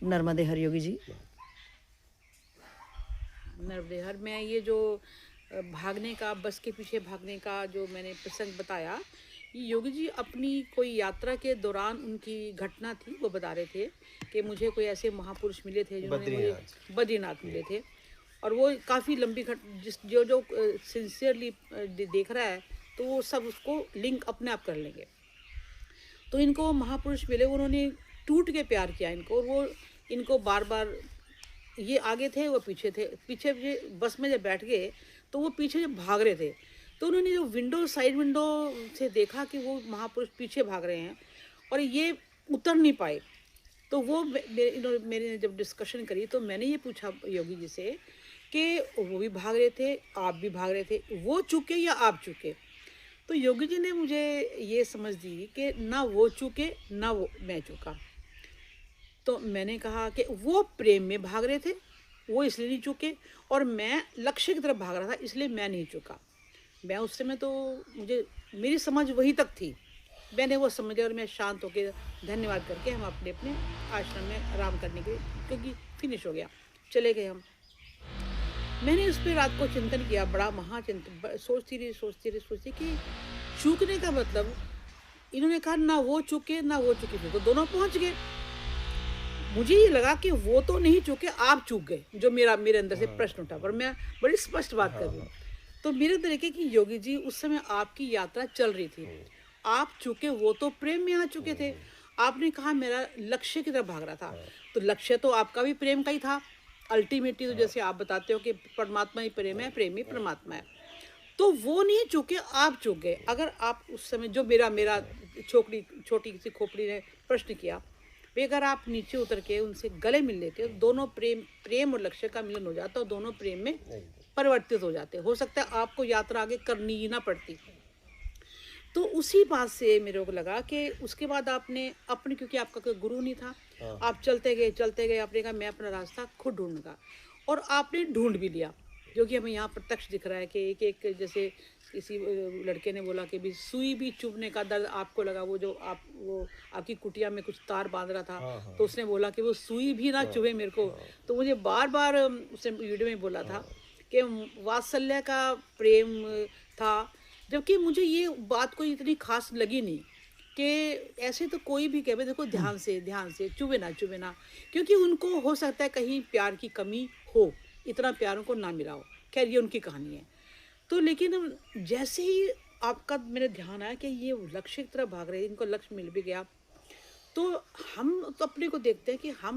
नर्मदे हर योगी जी। नर्मदे हर। मैं ये जो भागने का, बस के पीछे भागने का जो मैंने प्रसंग बताया, ये योगी जी अपनी कोई यात्रा के दौरान उनकी घटना थी, वो बता रहे थे कि मुझे कोई ऐसे महापुरुष मिले थे जिन्होंने मुझे बद्रीनाथ। बद्रीनाथ मिले थे। और वो काफ़ी लंबी जिस जो जो सिंसियरली देख रहा है तो वो सब उसको लिंक अपने आप कर लेंगे। तो इनको महापुरुष मिले, उन्होंने टूट के प्यार किया इनको, और वो इनको बार बार, ये आगे थे वो पीछे थे, पीछे बस में जब बैठ गए तो वो पीछे जब भाग रहे थे तो उन्होंने जो विंडो, साइड विंडो से देखा कि वो महापुरुष पीछे भाग रहे हैं और ये उतर नहीं पाए। तो वो इन्होंने मेरे जब डिस्कशन करी तो मैंने ये पूछा योगी जी से कि वो भी भाग रहे थे, आप भी भाग रहे थे, वो चुके या आप चुके? तो योगी जी ने मुझे ये समझ दी कि ना वो चुके ना वो मैं चुका। तो मैंने कहा कि वो प्रेम में भाग रहे थे, वो इसलिए नहीं चुके, और मैं लक्ष्य की तरफ भाग रहा था इसलिए मैं नहीं चुका। मैं उस समय तो, मुझे मेरी समझ वही तक थी, मैंने वो समझा और मैं शांत होकर धन्यवाद करके हम अपने अपने आश्रम में आराम करने के लिए, क्योंकि फिनिश हो गया, चले गए हम। मैंने उस पर रात को चिंतन किया, बड़ा महाचिंतन, सोचती कि चूकने का मतलब, इन्होंने कहा ना वो चुके ना वो चुके थे, तो दोनों पहुंच गए। मुझे ये लगा कि वो तो नहीं चूके, आप चूक गए, जो मेरे अंदर से प्रश्न उठा, पर मैं बड़ी स्पष्ट बात कर रही हूँ। तो मेरे तरीके की योगी जी, उस समय आपकी यात्रा चल रही थी, आप चूके, वो तो प्रेम में आ चुके थे। आपने कहा मेरा लक्ष्य की तरफ भाग रहा था, तो लक्ष्य तो आपका भी प्रेम का ही था अल्टीमेटली। तो जैसे आप बताते हो कि परमात्मा ही प्रेम है, प्रेम ही परमात्मा है, तो वो नहीं चूके, आप चूक गए। अगर आप उस समय, जो मेरा मेरा छोटी छोटी सी खोपड़ी ने प्रश्न किया, वे अगर आप नीचे उतर के उनसे गले मिल लेते, दोनों प्रेम और लक्ष्य का मिलन हो जाता और दोनों प्रेम में परिवर्तित हो जाते, हो सकता है आपको यात्रा आगे करनी ही ना पड़ती। तो उसी बात से मेरे को लगा कि उसके बाद आपने अपने, क्योंकि आपका कोई गुरु नहीं था, आप चलते गए, आपने कहा मैं अपना रास्ता खुद ढूंढूंगा, और आपने ढूंढ भी लिया, जो कि हमें यहाँ प्रत्यक्ष दिख रहा है कि एक एक, जैसे किसी लड़के ने बोला कि भी सुई भी चुभने का दर्द आपको लगा, वो आपकी कुटिया में कुछ तार बांध रहा था, तो उसने बोला कि वो सुई भी ना चुभे मेरे को। तो मुझे बार बार उसने वीडियो में बोला था कि वात्सल्य का प्रेम था, जबकि मुझे ये बात कोई इतनी खास लगी नहीं, कि ऐसे तो कोई भी कहे देखो ध्यान से चुभे ना, क्योंकि उनको हो सकता है कहीं प्यार की कमी हो, इतना प्यार उनको ना मिला हो, खैर ये उनकी कहानी है। तो लेकिन जैसे ही आपका मेरे ध्यान आया कि ये लक्ष्य की तरफ भाग रहे हैं, इनको लक्ष्य मिल भी गया, तो हम तो अपने को देखते हैं कि हम